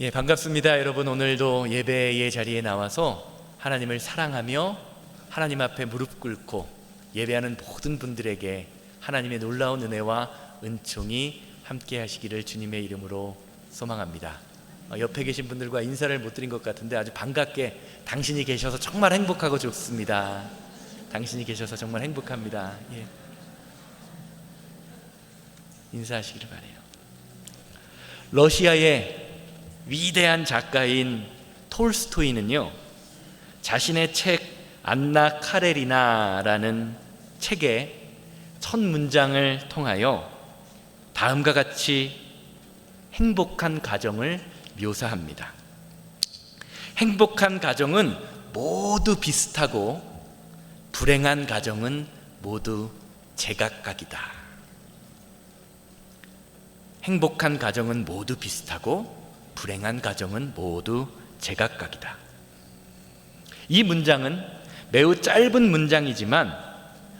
예, 반갑습니다. 여러분, 오늘도 예배의 자리에 나와서 하나님을 사랑하며 하나님 앞에 무릎 꿇고 예배하는 모든 분들에게 하나님의 놀라운 은혜와 은총이 함께 하시기를 주님의 이름으로 소망합니다. 옆에 계신 분들과 인사를 못 드린 것 같은데 아주 반갑게 당신이 계셔서 정말 행복하고 좋습니다. 당신이 계셔서 정말 행복합니다. 예. 인사하시기를 바라요. 러시아의 위대한 작가인 톨스토이는요, 자신의 책 안나 카레리나라는 책의 첫 문장을 통하여 다음과 같이 행복한 가정을 묘사합니다. 행복한 가정은 모두 비슷하고 불행한 가정은 모두 제각각이다. 행복한 가정은 모두 비슷하고 불행한 가정은 모두 제각각이다. 이 문장은 매우 짧은 문장이지만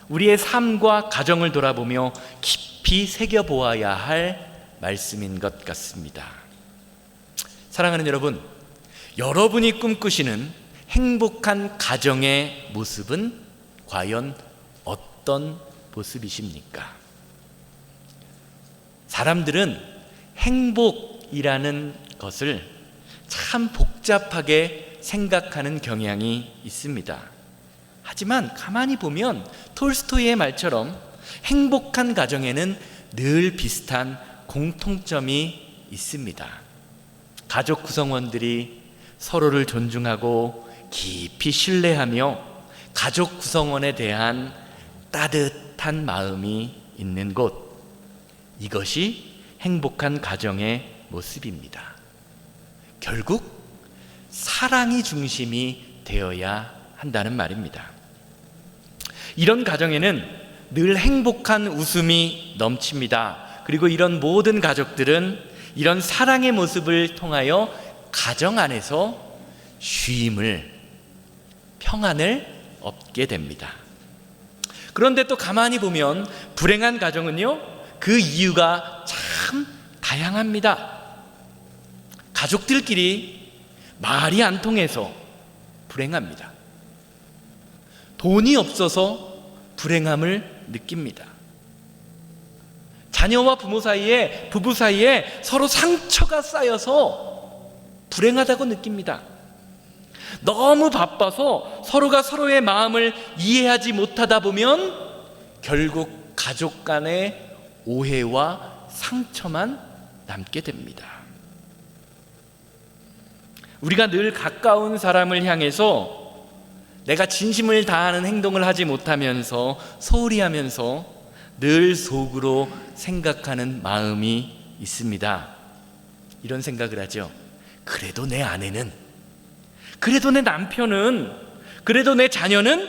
우리의 삶과 가정을 돌아보며 깊이 새겨보아야 할 말씀인 것 같습니다. 사랑하는 여러분, 여러분이 꿈꾸시는 행복한 가정의 모습은 과연 어떤 모습이십니까? 사람들은 행복이라는 것을 참 복잡하게 생각하는 경향이 있습니다. 하지만 가만히 보면 톨스토이의 말처럼 행복한 가정에는 늘 비슷한 공통점이 있습니다. 가족 구성원들이 서로를 존중하고 깊이 신뢰하며 가족 구성원에 대한 따뜻한 마음이 있는 곳, 이것이 행복한 가정의 모습입니다. 결국 사랑이 중심이 되어야 한다는 말입니다. 이런 가정에는 늘 행복한 웃음이 넘칩니다. 그리고 이런 모든 가족들은 이런 사랑의 모습을 통하여 가정 안에서 쉼을, 평안을 얻게 됩니다. 그런데 또 가만히 보면 불행한 가정은요, 그 이유가 참 다양합니다. 가족들끼리 말이 안 통해서 불행합니다. 돈이 없어서 불행함을 느낍니다. 자녀와 부모 사이에, 부부 사이에 서로 상처가 쌓여서 불행하다고 느낍니다. 너무 바빠서 서로가 서로의 마음을 이해하지 못하다 보면 결국 가족 간의 오해와 상처만 남게 됩니다. 우리가 늘 가까운 사람을 향해서 내가 진심을 다하는 행동을 하지 못하면서 소홀히 하면서 늘 속으로 생각하는 마음이 있습니다. 이런 생각을 하죠. 그래도 내 아내는, 그래도 내 남편은, 그래도 내 자녀는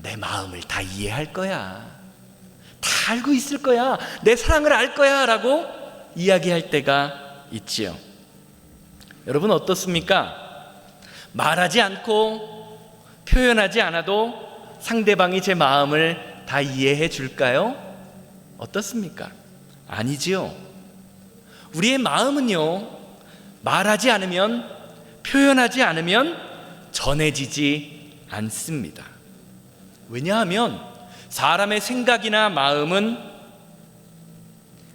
내 마음을 다 이해할 거야, 다 알고 있을 거야, 내 사랑을 알 거야 라고 이야기할 때가 있지요. 여러분 어떻습니까? 말하지 않고 표현하지 않아도 상대방이 제 마음을 다 이해해 줄까요? 어떻습니까? 아니지요. 우리의 마음은요, 말하지 않으면, 표현하지 않으면 전해지지 않습니다. 왜냐하면 사람의 생각이나 마음은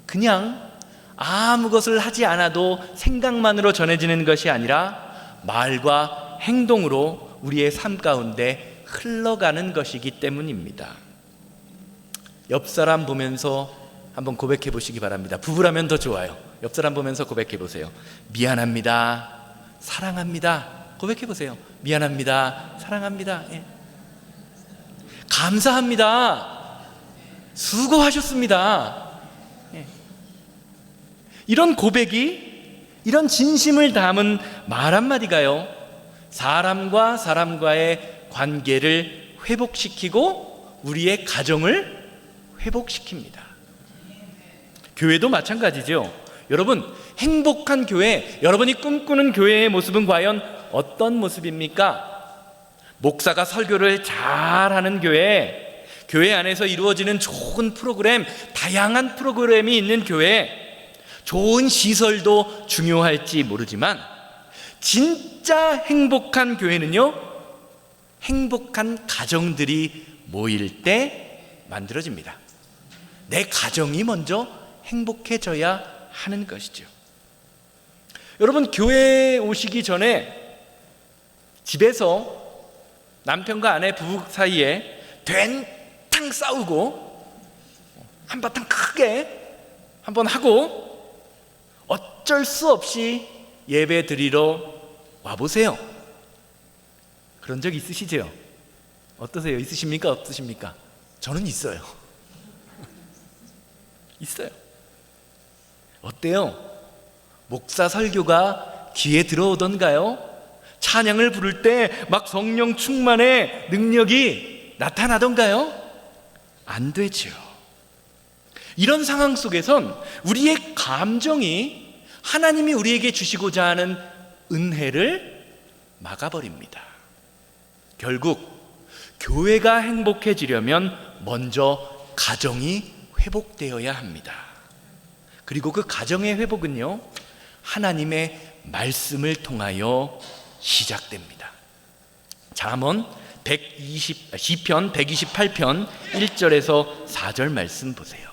그냥 아무 것을 하지 않아도 생각만으로 전해지는 것이 아니라 말과 행동으로 우리의 삶 가운데 흘러가는 것이기 때문입니다. 옆 사람 보면서 한번 고백해 보시기 바랍니다. 부부라면 더 좋아요. 옆 사람 보면서 고백해 보세요. 미안합니다, 사랑합니다. 고백해 보세요. 미안합니다, 사랑합니다. 예. 감사합니다, 수고하셨습니다. 이런 고백이, 이런 진심을 담은 말 한마디가요, 사람과 사람과의 관계를 회복시키고 우리의 가정을 회복시킵니다. 교회도 마찬가지죠. 여러분, 행복한 교회, 여러분이 꿈꾸는 교회의 모습은 과연 어떤 모습입니까? 목사가 설교를 잘하는 교회, 교회 안에서 이루어지는 좋은 프로그램, 다양한 프로그램이 있는 교회, 좋은 시설도 중요할지 모르지만 진짜 행복한 교회는요, 행복한 가정들이 모일 때 만들어집니다. 내 가정이 먼저 행복해져야 하는 것이죠. 여러분, 교회에 오시기 전에 집에서 남편과 아내 부부 사이에 된탕 싸우고 한바탕 크게 한번 하고 어쩔 수 없이 예배 드리러 와보세요. 그런 적 있으시죠? 어떠세요? 있으십니까? 없으십니까? 저는 있어요. 있어요. 어때요? 목사 설교가 귀에 들어오던가요? 찬양을 부를 때 막 성령 충만의 능력이 나타나던가요? 안 되죠. 이런 상황 속에선 우리의 감정이 하나님이 우리에게 주시고자 하는 은혜를 막아버립니다. 결국 교회가 행복해지려면 먼저 가정이 회복되어야 합니다. 그리고 그 가정의 회복은요, 하나님의 말씀을 통하여 시작됩니다. 잠언 시편 128편 1절에서 4절 말씀 보세요.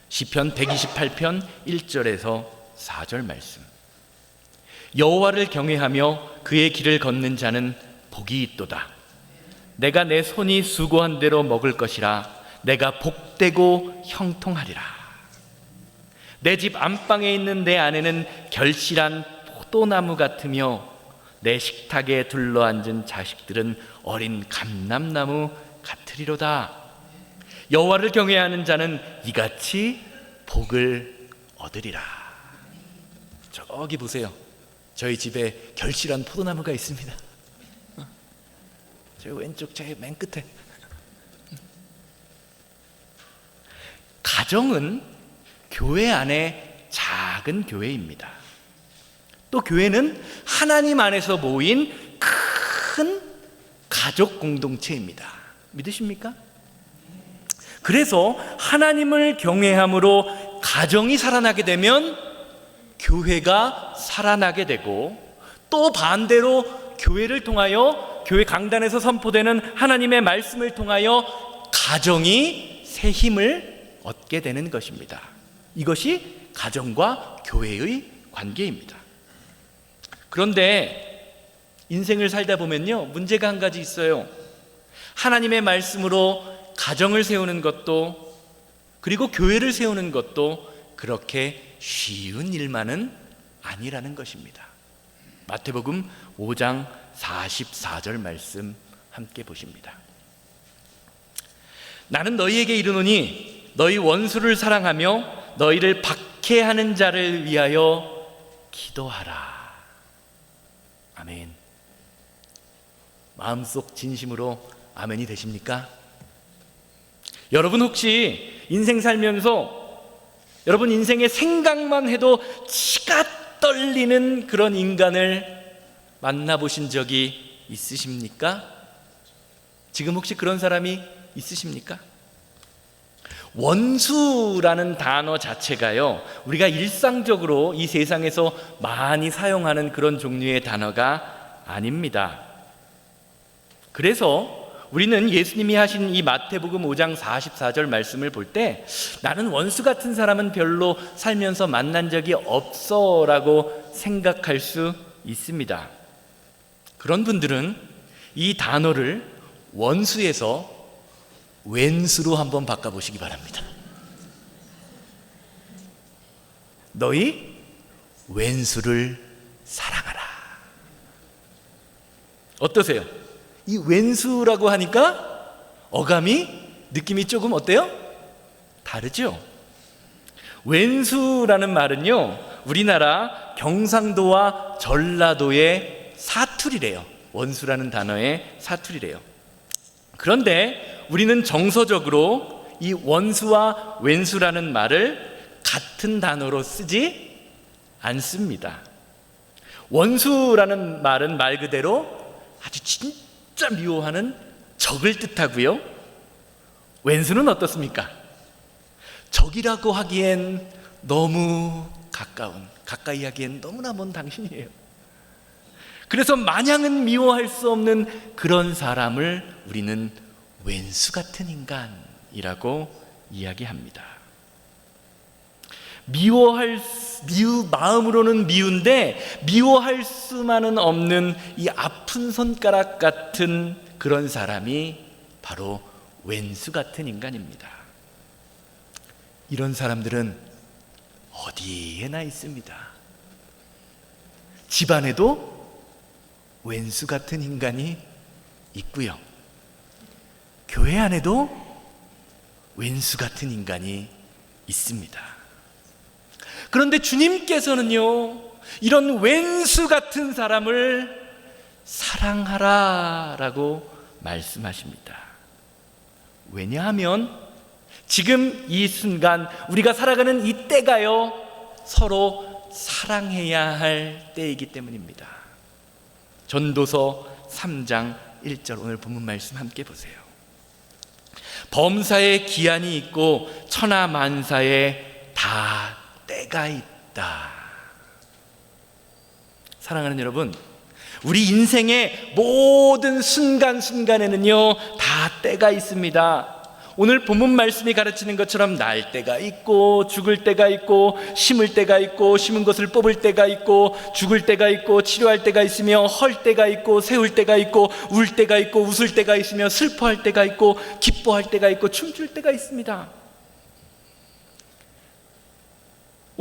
시편 128편 1절에서 4절 말씀. 여호와를 경외하며 그의 길을 걷는 자는 복이 있도다. 내가 내 손이 수고한 대로 먹을 것이라. 내가 복되고 형통하리라. 내 집 안방에 있는 내 아내는 결실한 포도나무 같으며 내 식탁에 둘러앉은 자식들은 어린 감람나무 같으리로다. 여호와를 경외하는 자는 이같이 복을 얻으리라. 저기 보세요. 저희 집에 결실한 포도나무가 있습니다. 저 왼쪽 제 맨 끝에. 가정은 교회 안에 작은 교회입니다. 또 교회는 하나님 안에서 모인 큰 가족 공동체입니다. 믿으십니까? 그래서 하나님을 경외함으로 가정이 살아나게 되면 교회가 살아나게 되고, 또 반대로 교회를 통하여, 교회 강단에서 선포되는 하나님의 말씀을 통하여 가정이 새 힘을 얻게 되는 것입니다. 이것이 가정과 교회의 관계입니다. 그런데 인생을 살다 보면요, 문제가 한 가지 있어요. 하나님의 말씀으로 가정을 세우는 것도, 그리고 교회를 세우는 것도 그렇게 쉬운 일만은 아니라는 것입니다. 마태복음 5장 44절 말씀 함께 보십니다. 나는 너희에게 이르노니 너희 원수를 사랑하며 너희를 박해하는 자를 위하여 기도하라. 아멘. 마음속 진심으로 아멘이 되십니까? 여러분 혹시 인생 살면서 여러분 인생의 생각만 해도 치가 떨리는 그런 인간을 만나보신 적이 있으십니까? 지금 혹시 그런 사람이 있으십니까? 원수라는 단어 자체가요, 우리가 일상적으로 이 세상에서 많이 사용하는 그런 종류의 단어가 아닙니다. 그래서 우리는 예수님이 하신 이 마태복음 5장 44절 말씀을 볼 때 나는 원수 같은 사람은 별로 살면서 만난 적이 없어 라고 생각할 수 있습니다. 그런 분들은 이 단어를 원수에서 왼수로 한번 바꿔보시기 바랍니다. 너희 왼수를 사랑하라. 어떠세요? 이 왼수라고 하니까 어감이 느낌이 조금 어때요? 다르죠? 왼수라는 말은요, 우리나라 경상도와 전라도의 사투리래요. 원수라는 단어의 사투리래요. 그런데 우리는 정서적으로 이 원수와 왼수라는 말을 같은 단어로 쓰지 않습니다. 원수라는 말은 말 그대로 아주 진짜 미워하는 적을 뜻하고요, 왼수는 어떻습니까? 적이라고 하기엔 너무 가까이 하기엔 너무나 먼 당신이에요. 그래서 마냥은 미워할 수 없는 그런 사람을 우리는 왼수 같은 인간이라고 이야기합니다. 마음으로는 미운데 미워할 수만은 없는 이 아픈 손가락 같은 그런 사람이 바로 왼수 같은 인간입니다. 이런 사람들은 어디에나 있습니다. 집안에도 왼수 같은 인간이 있고요, 교회 안에도 왼수 같은 인간이 있습니다. 그런데 주님께서는요, 이런 왼수 같은 사람을 사랑하라라고 말씀하십니다. 왜냐하면 지금 이 순간 우리가 살아가는 이 때가요, 서로 사랑해야 할 때이기 때문입니다. 전도서 3장 1절, 오늘 본문 말씀 함께 보세요. 범사에 기한이 있고 천하만사에 다 때가 있다. 사랑하는 여러분, 우리 인생의 모든 순간순간에는요 다 때가 있습니다. 오늘 본문 말씀이 가르치는 것처럼 날 때가 있고 죽을 때가 있고 심을 때가 있고 심은 것을 뽑을 때가 있고 죽을 때가 있고 치료할 때가 있으며 헐 때가 있고 세울 때가 있고 울 때가 있고 웃을 때가 있으며 슬퍼할 때가 있고 기뻐할 때가 있고 춤출 때가 있습니다.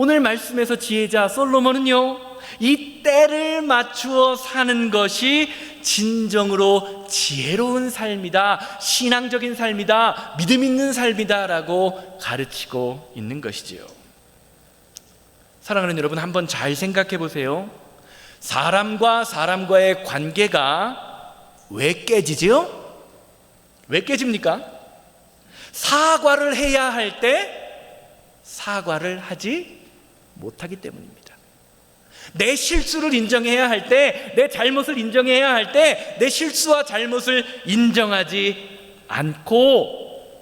오늘 말씀에서 지혜자 솔로몬은요, 이 때를 맞추어 사는 것이 진정으로 지혜로운 삶이다, 신앙적인 삶이다, 믿음 있는 삶이다 라고 가르치고 있는 것이지요. 사랑하는 여러분, 한번 잘 생각해 보세요. 사람과 사람과의 관계가 왜 깨지죠? 왜 깨집니까? 사과를 해야 할 때 사과를 하지 못하기 때문입니다. 내 실수를 인정해야 할 때, 내 잘못을 인정해야 할 때 내 실수와 잘못을 인정하지 않고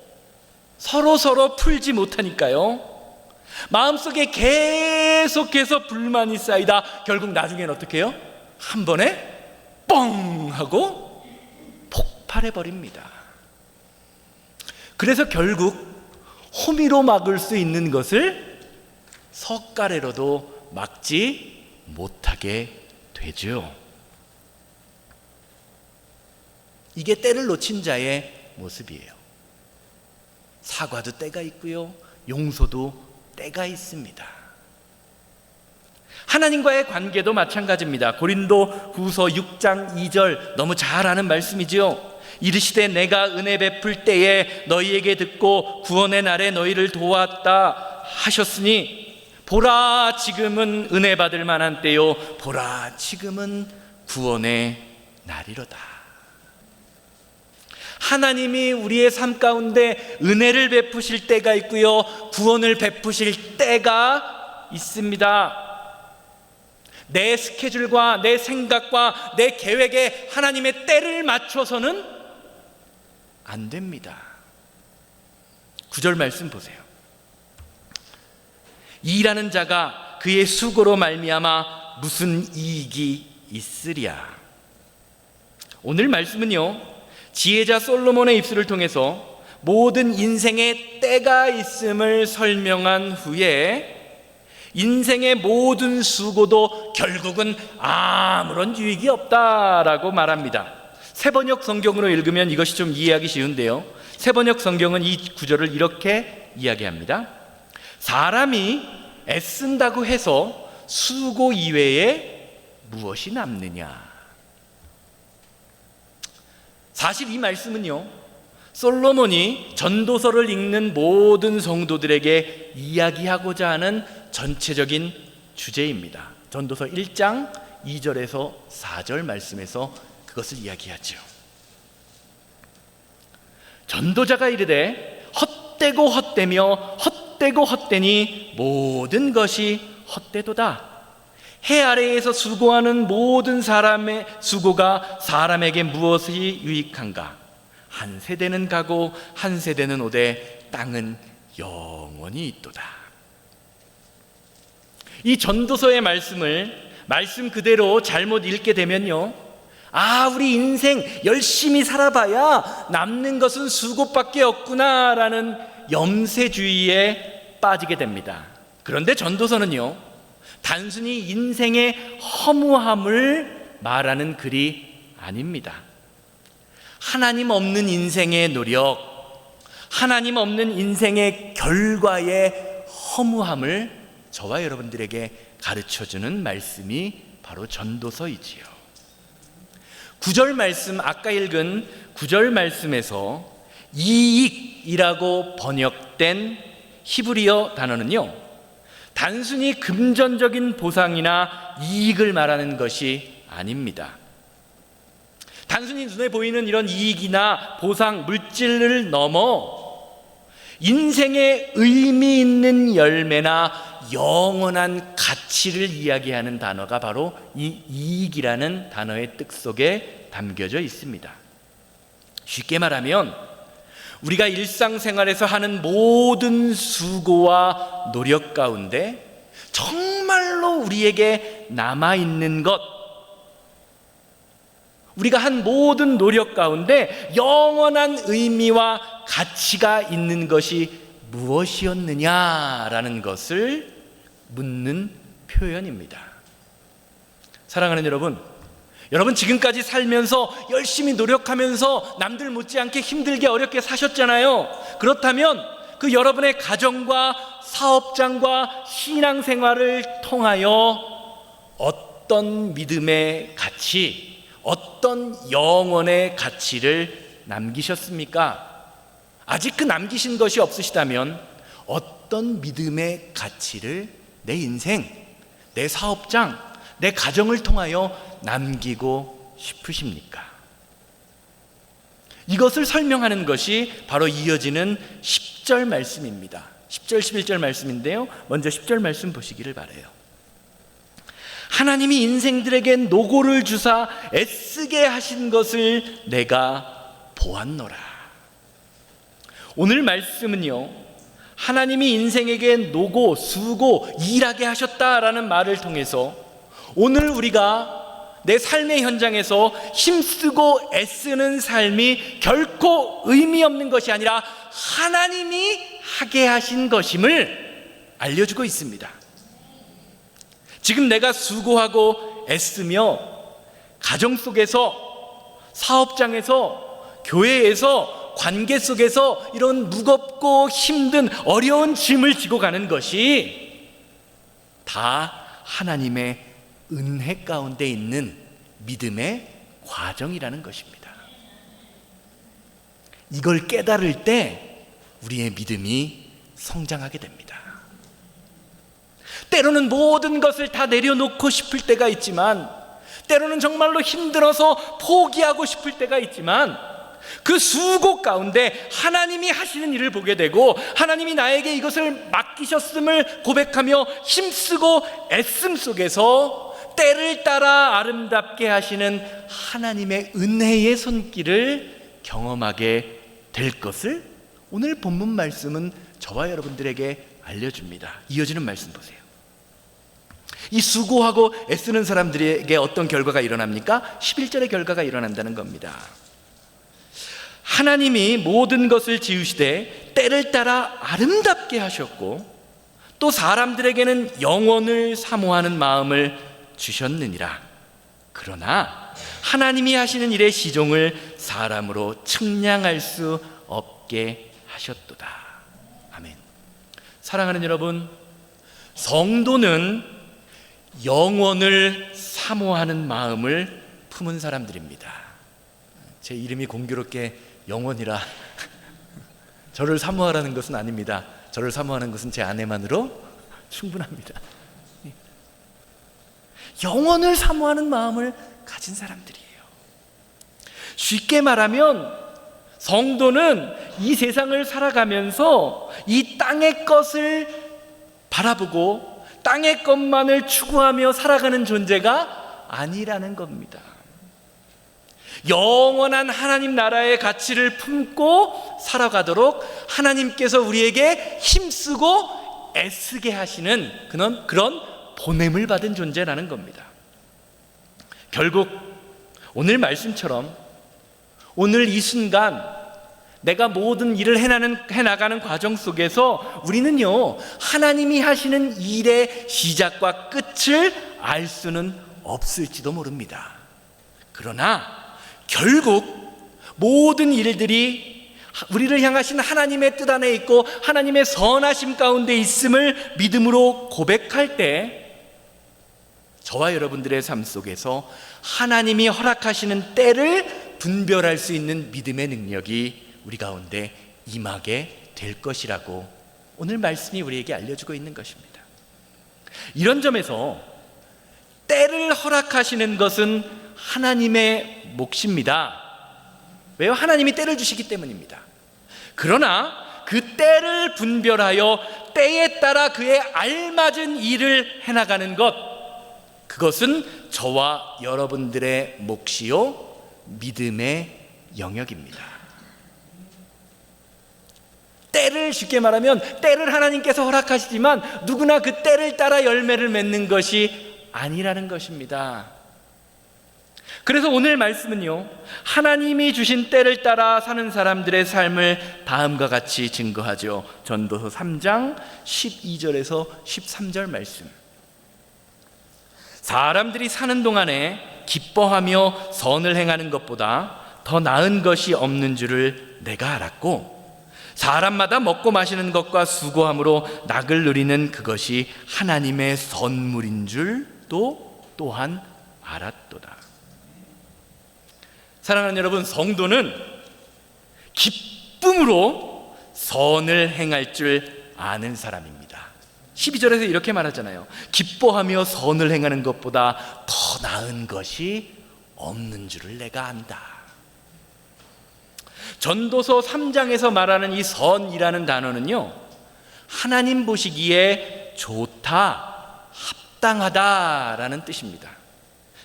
서로 풀지 못하니까요, 마음속에 계속해서 불만이 쌓이다 결국 나중에는 어떻게 해요? 한 번에 뻥 하고 폭발해버립니다. 그래서 결국 호미로 막을 수 있는 것을 석가래로도 막지 못하게 되죠. 이게 때를 놓친 자의 모습이에요. 사과도 때가 있고요, 용서도 때가 있습니다. 하나님과의 관계도 마찬가지입니다. 고린도 후서 6장 2절, 너무 잘 아는 말씀이지요. 이르시되 내가 은혜 베풀 때에 너희에게 듣고 구원의 날에 너희를 도왔다 하셨으니 보라 지금은 은혜 받을 만한 때요, 보라 지금은 구원의 날이로다. 하나님이 우리의 삶 가운데 은혜를 베푸실 때가 있고요, 구원을 베푸실 때가 있습니다. 내 스케줄과 내 생각과 내 계획에 하나님의 때를 맞춰서는 안 됩니다. 9절 말씀 보세요. 일하는 자가 그의 수고로 말미암아 무슨 이익이 있으랴. 오늘 말씀은요, 지혜자 솔로몬의 입술을 통해서 모든 인생의 때가 있음을 설명한 후에 인생의 모든 수고도 결국은 아무런 유익이 없다라고 말합니다. 새번역 성경으로 읽으면 이것이 좀 이해하기 쉬운데요, 새번역 성경은 이 구절을 이렇게 이야기합니다. 사람이 애쓴다고 해서 수고 이외에 무엇이 남느냐. 사실 이 말씀은요, 솔로몬이 전도서를 읽는 모든 성도들에게 이야기하고자 하는 전체적인 주제입니다. 전도서 1장 2절에서 4절 말씀에서 그것을 이야기하죠. 전도자가 이르되 헛되고 헛되며 헛되고 헛되니 모든 것이 헛되도다. 해 아래에서 수고하는 모든 사람의 수고가 사람에게 무엇이 유익한가? 한 세대는 가고 한 세대는 오되 땅은 영원히 있도다. 이 전도서의 말씀을 말씀 그대로 잘못 읽게 되면요, 우리 인생 열심히 살아봐야 남는 것은 수고밖에 없구나라는 염세주의에 빠지게 됩니다. 그런데 전도서는요, 단순히 인생의 허무함을 말하는 글이 아닙니다. 하나님 없는 인생의 노력, 하나님 없는 인생의 결과의 허무함을 저와 여러분들에게 가르쳐주는 말씀이 바로 전도서이지요. 9절 말씀, 아까 읽은 9절 말씀에서 이익이라고 번역된 히브리어 단어는요, 단순히 금전적인 보상이나 이익을 말하는 것이 아닙니다. 단순히 눈에 보이는 이런 이익이나 보상, 물질을 넘어 인생의 의미 있는 열매나 영원한 가치를 이야기하는 단어가 바로 이 이익이라는 단어의 뜻 속에 담겨져 있습니다. 쉽게 말하면 우리가 일상생활에서 하는 모든 수고와 노력 가운데 정말로 우리에게 남아있는 것, 우리가 한 모든 노력 가운데 영원한 의미와 가치가 있는 것이 무엇이었느냐라는 것을 묻는 표현입니다. 사랑하는 여러분, 여러분 지금까지 살면서 열심히 노력하면서 남들 못지않게 힘들게 어렵게 사셨잖아요. 그렇다면 그 여러분의 가정과 사업장과 신앙생활을 통하여 어떤 믿음의 가치, 어떤 영혼의 가치를 남기셨습니까? 아직 그 남기신 것이 없으시다면 어떤 믿음의 가치를 내 인생, 내 사업장, 내 가정을 통하여 남기고 싶으십니까? 이것을 설명하는 것이 바로 이어지는 10절 말씀입니다. 10절, 11절 말씀인데요, 먼저 10절 말씀 보시기를 바라요. 하나님이 인생들에게 노고를 주사 애쓰게 하신 것을 내가 보았노라. 오늘 말씀은요, 하나님이 인생에게 노고, 수고, 일하게 하셨다라는 말을 통해서 오늘 우리가 내 삶의 현장에서 힘쓰고 애쓰는 삶이 결코 의미 없는 것이 아니라 하나님이 하게 하신 것임을 알려주고 있습니다. 지금 내가 수고하고 애쓰며 가정 속에서, 사업장에서, 교회에서, 관계 속에서 이런 무겁고 힘든 어려운 짐을 지고 가는 것이 다 하나님의 은혜 가운데 있는 믿음의 과정이라는 것입니다. 이걸 깨달을 때 우리의 믿음이 성장하게 됩니다. 때로는 모든 것을 다 내려놓고 싶을 때가 있지만, 때로는 정말로 힘들어서 포기하고 싶을 때가 있지만, 그 수고 가운데 하나님이 하시는 일을 보게 되고 하나님이 나에게 이것을 맡기셨음을 고백하며 힘쓰고 애씀 속에서 때를 따라 아름답게 하시는 하나님의 은혜의 손길을 경험하게 될 것을 오늘 본문 말씀은 저와 여러분들에게 알려줍니다. 이어지는 말씀 보세요. 이 수고하고 애쓰는 사람들에게 어떤 결과가 일어납니까? 11절의 결과가 일어난다는 겁니다. 하나님이 모든 것을 지으시되 때를 따라 아름답게 하셨고 또 사람들에게는 영원을 사모하는 마음을 주셨느니라. 그러나 하나님이 하시는 일의 시종을 사람으로 측량할 수 없게 하셨도다. 아멘. 사랑하는 여러분, 성도는 영원을 사모하는 마음을 품은 사람들입니다. 제 이름이 공교롭게 영원이라 저를 사모하라는 것은 아닙니다. 저를 사모하는 것은 제 아내만으로 충분합니다. 영원을 사모하는 마음을 가진 사람들이에요. 쉽게 말하면 성도는 이 세상을 살아가면서 이 땅의 것을 바라보고 땅의 것만을 추구하며 살아가는 존재가 아니라는 겁니다. 영원한 하나님 나라의 가치를 품고 살아가도록 하나님께서 우리에게 힘쓰고 애쓰게 하시는 그런 보냄을 받은 존재라는 겁니다. 결국 오늘 말씀처럼 오늘 이 순간 내가 모든 일을 해나가는 과정 속에서 우리는요, 하나님이 하시는 일의 시작과 끝을 알 수는 없을지도 모릅니다. 그러나 결국 모든 일들이 우리를 향하신 하나님의 뜻 안에 있고 하나님의 선하심 가운데 있음을 믿음으로 고백할 때 저와 여러분들의 삶 속에서 하나님이 허락하시는 때를 분별할 수 있는 믿음의 능력이 우리 가운데 임하게 될 것이라고 오늘 말씀이 우리에게 알려주고 있는 것입니다. 이런 점에서 때를 허락하시는 것은 하나님의 몫입니다. 왜요? 하나님이 때를 주시기 때문입니다. 그러나 그 때를 분별하여 때에 따라 그에 알맞은 일을 해나가는 것, 그것은 저와 여러분들의 몫이요 믿음의 영역입니다. 때를, 쉽게 말하면 때를 하나님께서 허락하시지만 누구나 그 때를 따라 열매를 맺는 것이 아니라는 것입니다. 그래서 오늘 말씀은요, 하나님이 주신 때를 따라 사는 사람들의 삶을 다음과 같이 증거하죠. 전도서 3장 12절에서 13절 말씀. 사람들이 사는 동안에 기뻐하며 선을 행하는 것보다 더 나은 것이 없는 줄을 내가 알았고, 사람마다 먹고 마시는 것과 수고함으로 낙을 누리는 그것이 하나님의 선물인 줄도 또한 알았도다. 사랑하는 여러분, 성도는 기쁨으로 선을 행할 줄 아는 사람입니다. 12절에서 이렇게 말하잖아요. 기뻐하며 선을 행하는 것보다 더 나은 것이 없는 줄을 내가 안다. 전도서 3장에서 말하는 이 선이라는 단어는요, 하나님 보시기에 좋다, 합당하다라는 뜻입니다.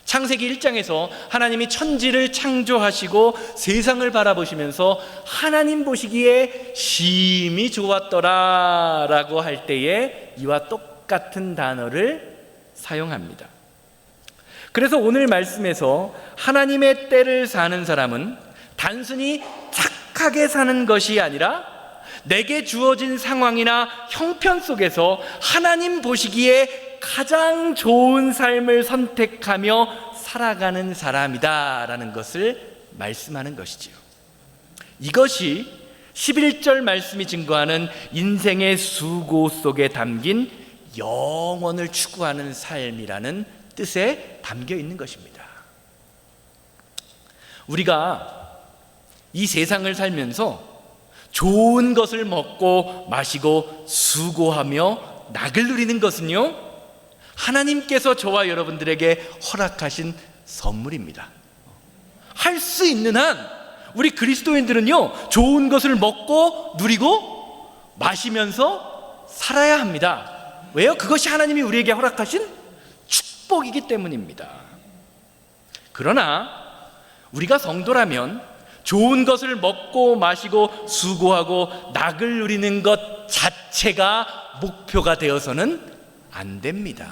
창세기 1장에서 하나님이 천지를 창조하시고 세상을 바라보시면서 하나님 보시기에 심히 좋았더라 라고 할 때에 이와 똑같은 단어를 사용합니다. 그래서 오늘 말씀에서 하나님의 때를 사는 사람은 단순히 착하게 사는 것이 아니라 내게 주어진 상황이나 형편 속에서 하나님 보시기에 가장 좋은 삶을 선택하며 살아가는 사람이다라는 것을 말씀하는 것이지요. 이것이 11절 말씀이 증거하는 인생의 수고 속에 담긴 영원을 추구하는 삶이라는 뜻에 담겨 있는 것입니다. 우리가 이 세상을 살면서 좋은 것을 먹고 마시고 수고하며 낙을 누리는 것은요, 하나님께서 저와 여러분들에게 허락하신 선물입니다. 할 수 있는 한 우리 그리스도인들은요, 좋은 것을 먹고 누리고 마시면서 살아야 합니다. 왜요? 그것이 하나님이 우리에게 허락하신 축복이기 때문입니다. 그러나 우리가 성도라면 좋은 것을 먹고 마시고 수고하고 낙을 누리는 것 자체가 목표가 되어서는 안 됩니다.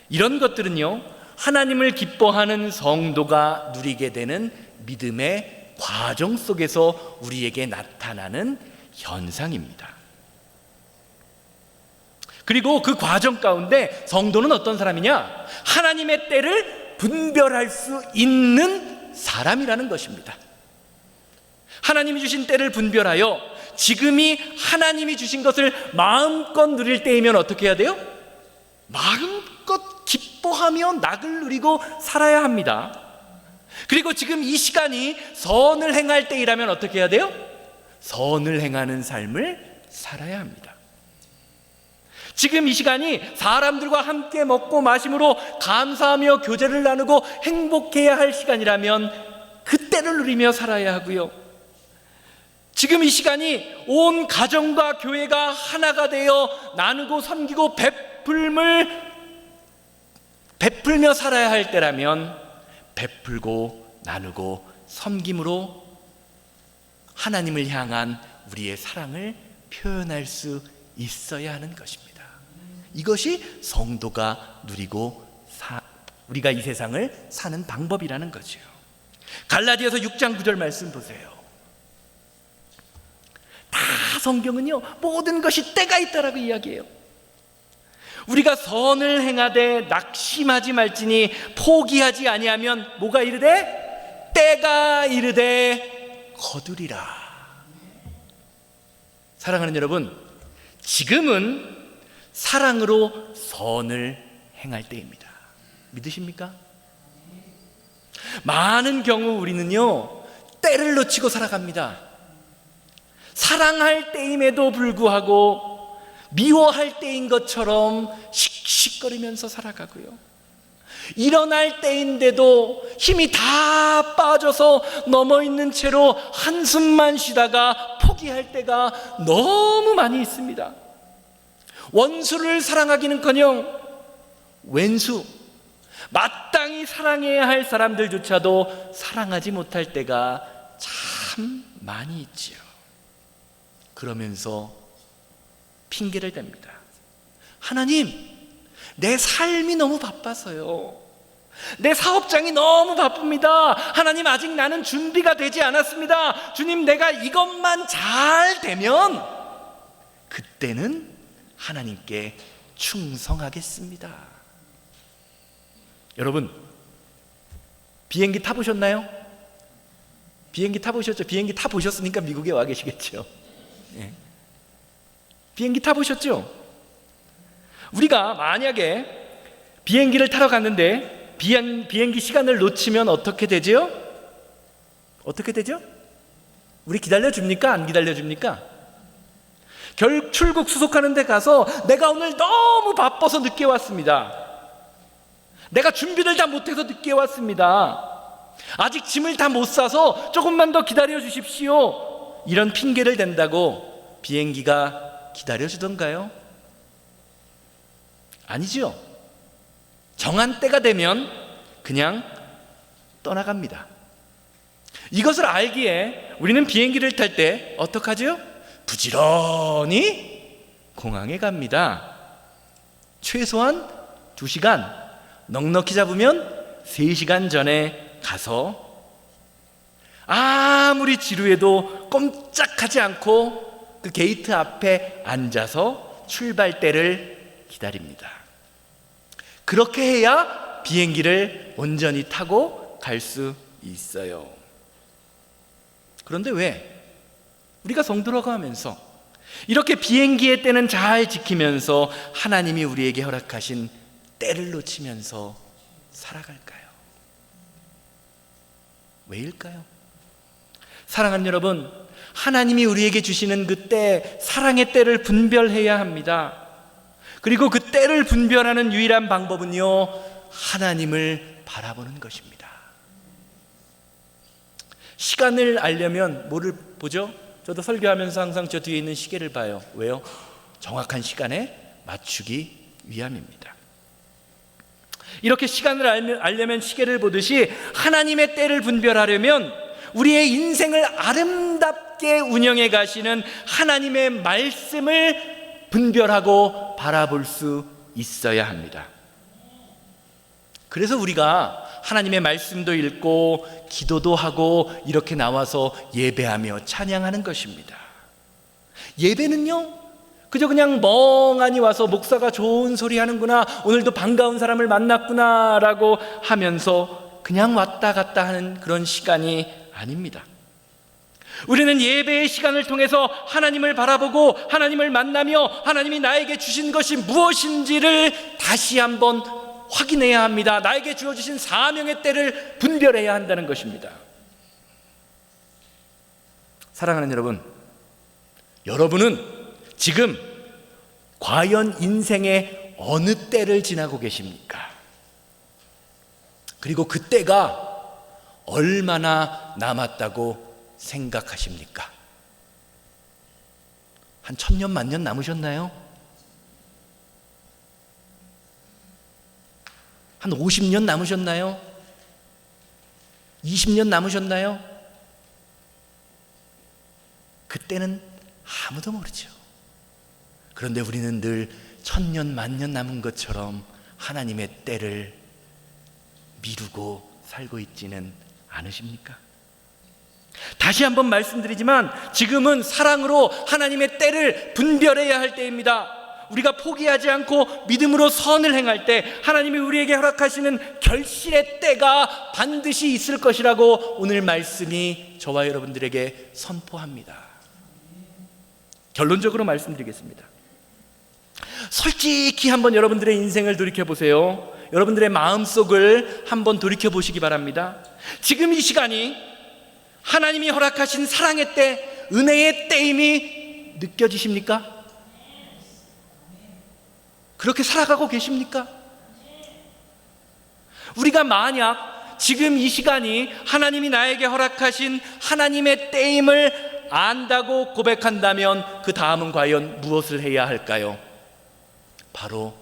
이런 것들은요, 하나님을 기뻐하는 성도가 누리게 되는 믿음의 과정 속에서 우리에게 나타나는 현상입니다. 그리고 그 과정 가운데 성도는 어떤 사람이냐? 하나님의 때를 분별할 수 있는 사람이라는 것입니다. 하나님이 주신 때를 분별하여 지금이 하나님이 주신 것을 마음껏 누릴 때이면 어떻게 해야 돼요? 마음껏 기뻐하며 낙을 누리고 살아야 합니다. 그리고 지금 이 시간이 선을 행할 때이라면 어떻게 해야 돼요? 선을 행하는 삶을 살아야 합니다. 지금 이 시간이 사람들과 함께 먹고 마심으로 감사하며 교제를 나누고 행복해야 할 시간이라면 그때를 누리며 살아야 하고요, 지금 이 시간이 온 가정과 교회가 하나가 되어 나누고 섬기고 베풀며 살아야 할 때라면 베풀고 나누고 섬김으로 하나님을 향한 우리의 사랑을 표현할 수 있어야 하는 것입니다. 이것이 성도가 누리고 우리가 이 세상을 사는 방법이라는 거죠. 갈라디아서 6장 9절 말씀 보세요. 다 성경은요, 모든 것이 때가 있다라고 이야기해요. 우리가 선을 행하되 낙심하지 말지니 포기하지 아니하면 뭐가 이르되? 때가 이르되 거두리라. 사랑하는 여러분, 지금은 사랑으로 선을 행할 때입니다. 믿으십니까? 많은 경우 우리는요, 때를 놓치고 살아갑니다. 사랑할 때임에도 불구하고 미워할 때인 것처럼 씩씩거리면서 살아가고요, 일어날 때인데도 힘이 다 빠져서 넘어있는 채로 한숨만 쉬다가 포기할 때가 너무 많이 있습니다. 원수를 사랑하기는커녕 왼수, 마땅히 사랑해야 할 사람들조차도 사랑하지 못할 때가 참 많이 있지요. 그러면서 핑계를 댑니다. 하나님, 내 삶이 너무 바빠서요, 내 사업장이 너무 바쁩니다. 하나님, 아직 나는 준비가 되지 않았습니다. 주님, 내가 이것만 잘 되면 그때는 하나님께 충성하겠습니다. 여러분, 비행기 타보셨나요? 비행기 타보셨죠? 비행기 타보셨으니까 미국에 와 계시겠죠. 예. 비행기 타보셨죠? 우리가 만약에 비행기를 타러 갔는데 비행기 시간을 놓치면 어떻게 되죠? 어떻게 되죠? 우리 기다려줍니까? 안 기다려줍니까? 출국 수속하는 데 가서 내가 오늘 너무 바빠서 늦게 왔습니다. 내가 준비를 다 못해서 늦게 왔습니다. 아직 짐을 다 못 싸서 조금만 더 기다려 주십시오. 이런 핑계를 댄다고 비행기가 기다려주던가요? 아니죠. 정한 때가 되면 그냥 떠나갑니다. 이것을 알기에 우리는 비행기를 탈 때 어떡하죠? 부지런히 공항에 갑니다. 최소한 2시간, 넉넉히 잡으면 3시간 전에 가서 아무리 지루해도 꼼짝하지 않고 그 게이트 앞에 앉아서 출발대를 기다립니다. 그렇게 해야 비행기를 온전히 타고 갈 수 있어요. 그런데 왜 우리가 성도라고 하면서 이렇게 비행기의 때는 잘 지키면서 하나님이 우리에게 허락하신 때를 놓치면서 살아갈까요? 왜일까요? 사랑하는 여러분, 하나님이 우리에게 주시는 그 때, 사랑의 때를 분별해야 합니다. 그리고 그 때를 분별하는 유일한 방법은요, 하나님을 바라보는 것입니다. 시간을 알려면 뭐를 보죠? 저도 설교하면서 항상 저 뒤에 있는 시계를 봐요. 왜요? 정확한 시간에 맞추기 위함입니다. 이렇게 시간을 알려면 시계를 보듯이 하나님의 때를 분별하려면 우리의 인생을 아름답게 운영해 가시는 하나님의 말씀을 분별하고 바라볼 수 있어야 합니다. 그래서 우리가 하나님의 말씀도 읽고 기도도 하고 이렇게 나와서 예배하며 찬양하는 것입니다. 예배는요, 그저 그냥 멍하니 와서 목사가 좋은 소리 하는구나, 오늘도 반가운 사람을 만났구나 라고 하면서 그냥 왔다 갔다 하는 그런 시간이 아닙니다. 우리는 예배의 시간을 통해서 하나님을 바라보고 하나님을 만나며 하나님이 나에게 주신 것이 무엇인지를 다시 한번 확인해야 합니다. 나에게 주어주신 사명의 때를 분별해야 한다는 것입니다. 사랑하는 여러분, 여러분은 지금 과연 인생의 어느 때를 지나고 계십니까? 그리고 그 때가 얼마나 남았다고 생각하십니까? 한 1000년 만년 남으셨나요? 한 50년 남으셨나요? 20년 남으셨나요? 그때는 아무도 모르죠. 그런데 우리는 늘 천년 만년 남은 것처럼 하나님의 때를 미루고 살고 있지는 않으십니까? 다시 한번 말씀드리지만 지금은 사랑으로 하나님의 때를 분별해야 할 때입니다. 우리가 포기하지 않고 믿음으로 선을 행할 때 하나님이 우리에게 허락하시는 결실의 때가 반드시 있을 것이라고 오늘 말씀이 저와 여러분들에게 선포합니다. 결론적으로 말씀드리겠습니다. 솔직히 한번 여러분들의 인생을 돌이켜보세요. 여러분들의 마음속을 한번 돌이켜보시기 바랍니다. 지금 이 시간이 하나님이 허락하신 사랑의 때, 은혜의 때임이 느껴지십니까? 그렇게 살아가고 계십니까? 우리가 만약 지금 이 시간이 하나님이 나에게 허락하신 하나님의 때임을 안다고 고백한다면 그 다음은 과연 무엇을 해야 할까요? 바로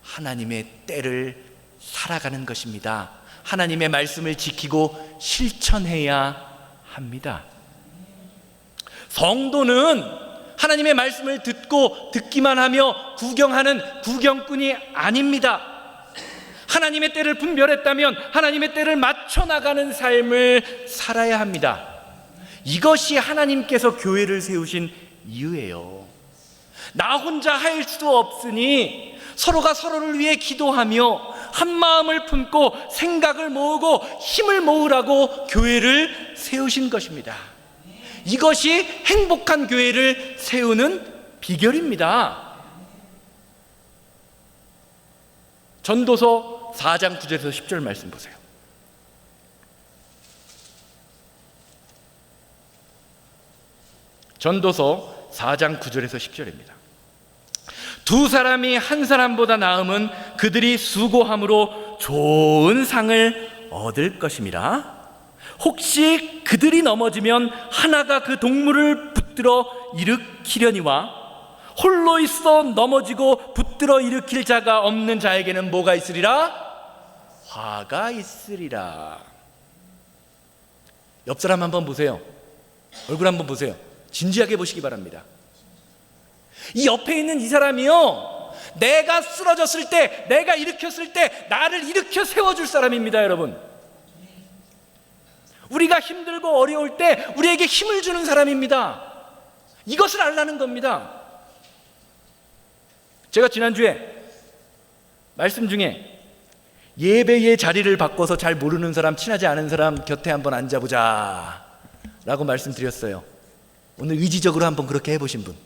하나님의 때를 살아가는 것입니다. 하나님의 말씀을 지키고 실천해야 합니다. 성도는 하나님의 말씀을 듣기만 하며 구경하는 구경꾼이 아닙니다. 하나님의 때를 분별했다면 하나님의 때를 맞춰 나가는 삶을 살아야 합니다. 이것이 하나님께서 교회를 세우신 이유예요. 나 혼자 할 수 없으니 서로가 서로를 위해 기도하며 한 마음을 품고 생각을 모으고 힘을 모으라고 교회를 세우신 것입니다. 이것이 행복한 교회를 세우는 비결입니다. 전도서 4장 9절에서 10절 말씀 보세요. 전도서 4장 9절에서 10절입니다. 두 사람이 한 사람보다 나음은 그들이 수고함으로 좋은 상을 얻을 것임이라. 혹시 그들이 넘어지면 하나가 그 동물을 붙들어 일으키려니와 홀로 있어 넘어지고 붙들어 일으킬 자가 없는 자에게는 뭐가 있으리라? 화가 있으리라. 옆 사람 한번 보세요. 얼굴 한번 보세요. 진지하게 보시기 바랍니다. 이 옆에 있는 이 사람이요, 내가 쓰러졌을 때, 내가 일으켰을 때 나를 일으켜 세워줄 사람입니다. 여러분, 우리가 힘들고 어려울 때 우리에게 힘을 주는 사람입니다. 이것을 알라는 겁니다. 제가 지난주에 말씀 중에 예배의 자리를 바꿔서 잘 모르는 사람, 친하지 않은 사람 곁에 한번 앉아보자 라고 말씀드렸어요. 오늘 의지적으로 한번 그렇게 해보신 분,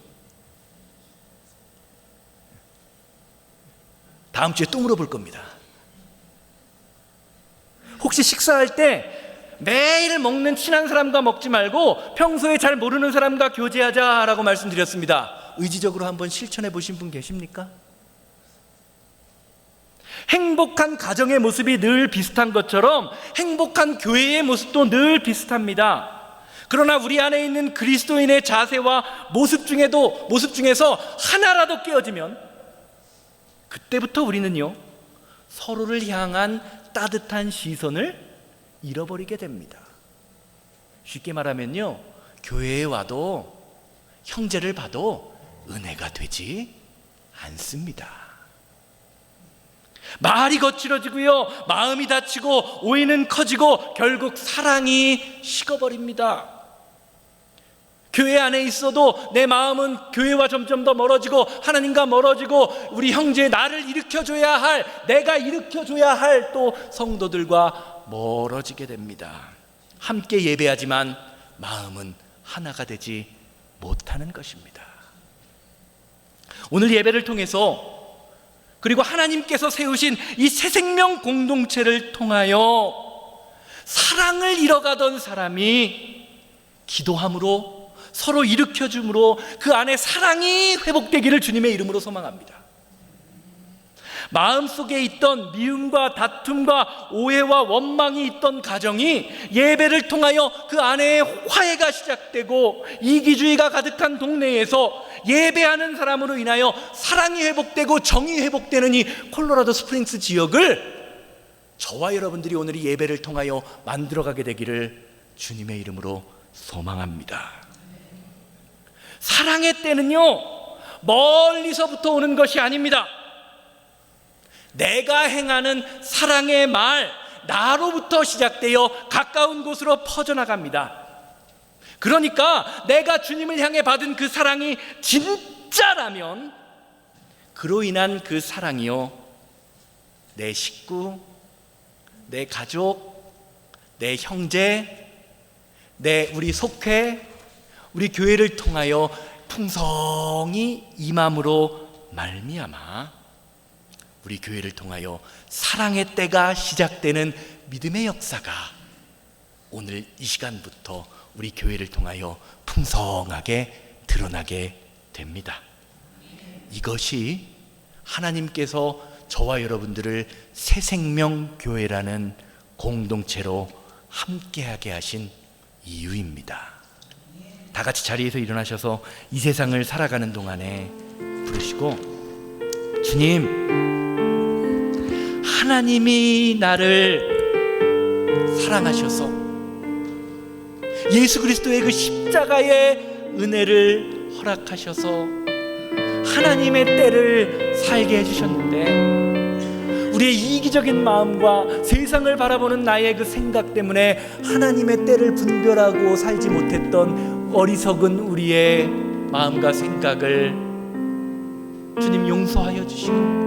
다음 주에 또 물어볼 겁니다. 혹시 식사할 때 매일 먹는 친한 사람과 먹지 말고 평소에 잘 모르는 사람과 교제하자라고 말씀드렸습니다. 의지적으로 한번 실천해 보신 분 계십니까? 행복한 가정의 모습이 늘 비슷한 것처럼 행복한 교회의 모습도 늘 비슷합니다. 그러나 우리 안에 있는 그리스도인의 자세와 모습 중에서 하나라도 깨어지면 그때부터 우리는요, 서로를 향한 따뜻한 시선을 잃어버리게 됩니다. 쉽게 말하면요, 교회에 와도 형제를 봐도 은혜가 되지 않습니다. 말이 거칠어지고요, 마음이 다치고 오해는 커지고 결국 사랑이 식어버립니다. 교회 안에 있어도 내 마음은 교회와 점점 더 멀어지고 하나님과 멀어지고 우리 형제, 나를 일으켜줘야 할, 내가 일으켜줘야 할 또 성도들과 멀어지게 됩니다. 함께 예배하지만 마음은 하나가 되지 못하는 것입니다. 오늘 예배를 통해서, 그리고 하나님께서 세우신 이 새생명 공동체를 통하여 사랑을 잃어가던 사람이 기도함으로, 서로 일으켜줌으로 그 안에 사랑이 회복되기를 주님의 이름으로 소망합니다. 마음속에 있던 미움과 다툼과 오해와 원망이 있던 가정이 예배를 통하여 그 안에 화해가 시작되고, 이기주의가 가득한 동네에서 예배하는 사람으로 인하여 사랑이 회복되고 정이 회복되는 이 콜로라도 스프링스 지역을 저와 여러분들이 오늘 이 예배를 통하여 만들어가게 되기를 주님의 이름으로 소망합니다. 사랑의 때는요, 멀리서부터 오는 것이 아닙니다. 내가 행하는 사랑의 말, 나로부터 시작되어 가까운 곳으로 퍼져나갑니다. 그러니까 내가 주님을 향해 받은 그 사랑이 진짜라면 그로 인한 그 사랑이요, 내 식구, 내 가족, 내 형제, 우리 속회, 우리 교회를 통하여 풍성히 임함으로 말미암아 우리 교회를 통하여 사랑의 때가 시작되는 믿음의 역사가 오늘 이 시간부터 우리 교회를 통하여 풍성하게 드러나게 됩니다. 이것이 하나님께서 저와 여러분들을 새생명교회라는 공동체로 함께하게 하신 이유입니다. 다 같이 자리에서 일어나셔서 이 세상을 살아가는 동안에 부르시고, 주님, 하나님이 나를 사랑하셔서 예수 그리스도의 그 십자가의 은혜를 허락하셔서 하나님의 때를 살게 해주셨는데, 우리의 이기적인 마음과 세상을 바라보는 나의 그 생각 때문에 하나님의 때를 분별하고 살지 못했던 어리석은 우리의 마음과 생각을 주님 용서하여 주시고,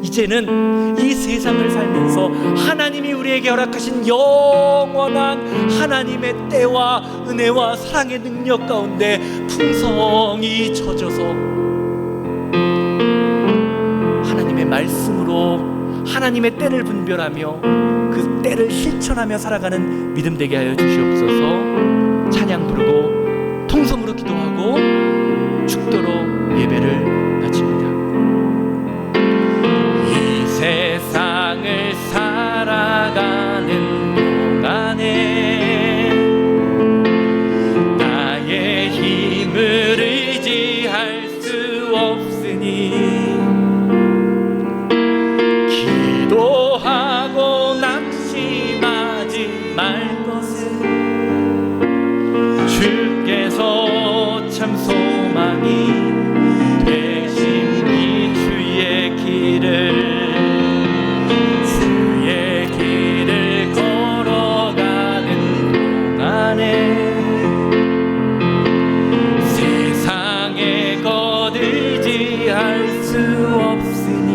이제는 이 세상을 살면서 하나님이 우리에게 허락하신 영원한 하나님의 때와 은혜와 사랑의 능력 가운데 풍성히 젖어서 하나님의 말씀으로 하나님의 때를 분별하며 그 때를 실천하며 살아가는 믿음 되게 하여 주시옵소서. 찬양 부르고 통성으로 기도하고 축도로 예배를 마칩니다. 이 세상을 살아가는 동안에 나의 힘을 의지할 수 없으니 기도하고 낙심하지 말 것을 주께서 참 소망이 되시니 주의 길을 걸어가는 동안에 세상에 거들지할 수 없으니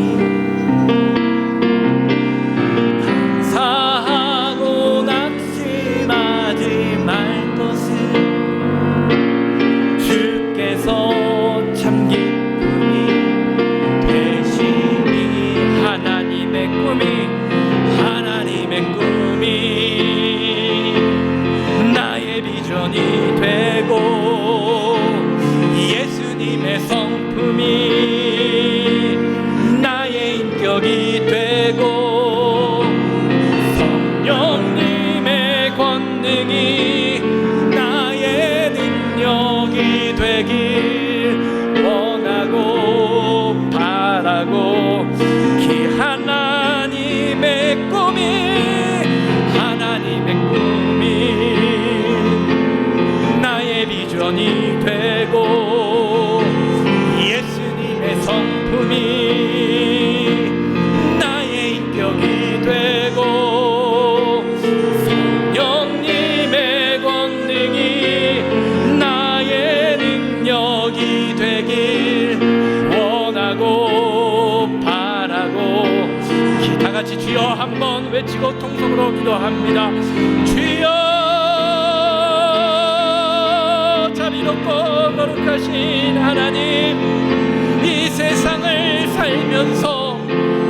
감사하고 낙심하지 말 것을 주께서 참 기쁨이 되시니 하나님의 꿈이 나의 비전이 되고 예수님의 성품이 나의 인격이 되고 성령님의 권능이 나의 능력이 되길 원하고 바라고 기 하나님의 꿈이 나의 비전이 되고 예수님의 성품이 나의 인격이 되고 성령님의 권능이 나의 능력이 되길 원하고 바라고 다 같이 주여 한번 외치고 통성으로 기도합니다. 주여, 자비롭고 거룩하신 하나님, 이 세상을 살면서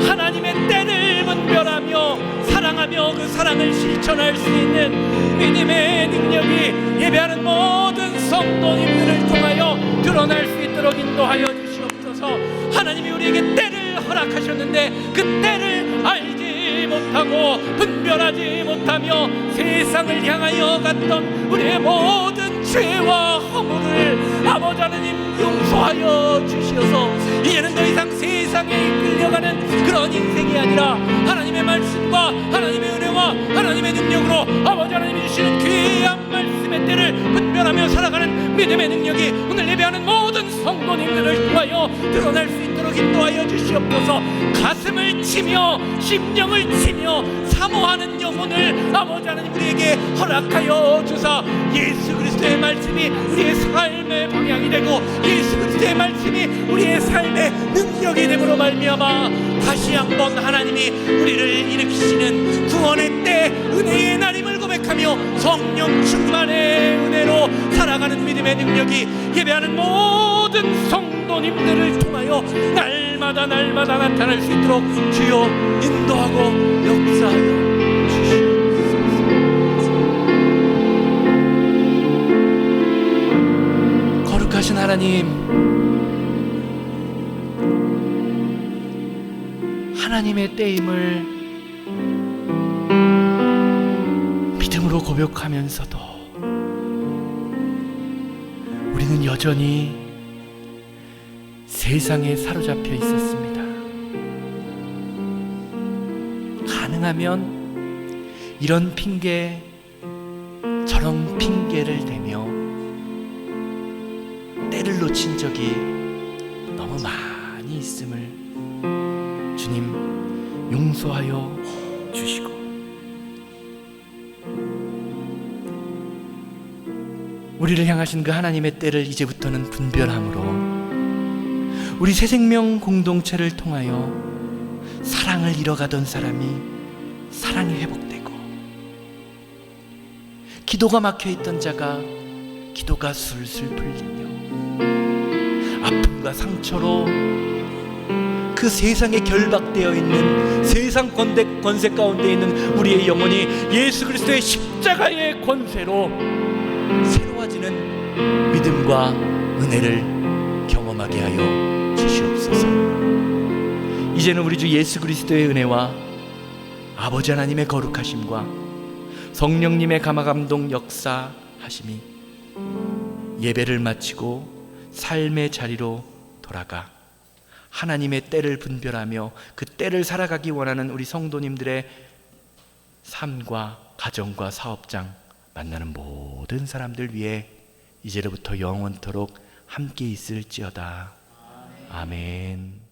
하나님의 때를 분별하며 사랑하며 그 사랑을 실천할 수 있는 믿음의 능력이 예배하는 모든 성도님들을 통하여 드러날 수 있도록 인도하여 주시옵소서. 하나님이 우리에게 때를 허락하셨는데 그 때를 알지 못하고 분별하지 못하며 세상을 향하여 갔던 우리의 모든 죄와 허물을 아버지 하나님 용서하여 주시어서 이제는 더 이상 세상에 이끌려가는 그런 인생이 아니라 하나님의 말씀과 하나님의 은혜와 하나님의 능력으로 아버지 하나님이 주시는 귀한 말씀의 때를 분별하며 살아가는 믿음의 능력이 오늘 예배하는 모든 성도님들을 통하여 드러날 수 있도록 인도하여 주시옵소서. 가슴을 치며 심령을 치며 사모하는 영혼을 아버지 하나님 우리에게 허락하여 주사 예수 그리스도의 말씀이 우리의 삶의 방향이 되고 예수 그리스도의 말씀이 우리의 삶의 능력이 됨으로 말미암아 다시 한번 하나님이 우리를 일으키시는 구원의 때 은혜의 날임을 고백하며 성령 충만의 은혜로 살아가는 믿음의 능력이 예배하는 모든 성도님들을 통하여 날마다 나타날 수 있도록 주여 인도하고 역사하여 주시옵소서. 거룩하신 하나님, 하나님의 때임을 믿음으로 고백하면서도 우리는 여전히 세상에 사로잡혀 있었습니다. 가능하면 이런 핑계 저런 핑계를 대며 때를 놓친 적이 너무 많이 있음을 주님 용서하여 주시고 우리를 향하신 그 하나님의 때를 이제부터는 분별함으로 우리 새생명 공동체를 통하여 사랑을 잃어가던 사람이 사랑이 회복되고 기도가 막혀있던 자가 기도가 술술 풀리며 아픔과 상처로 그 세상에 결박되어 있는 세상 권세 가운데 있는 우리의 영혼이 예수 그리스도의 십자가의 권세로 새로워지는 믿음과 은혜를 경험하게 하여 주시옵소서. 이제는 우리 주 예수 그리스도의 은혜와 아버지 하나님의 거룩하심과 성령님의 감화감동 역사하심이 예배를 마치고 삶의 자리로 돌아가 하나님의 때를 분별하며 그 때를 살아가기 원하는 우리 성도님들의 삶과 가정과 사업장 만나는 모든 사람들 위해 이제로부터 영원토록 함께 있을지어다. 아멘.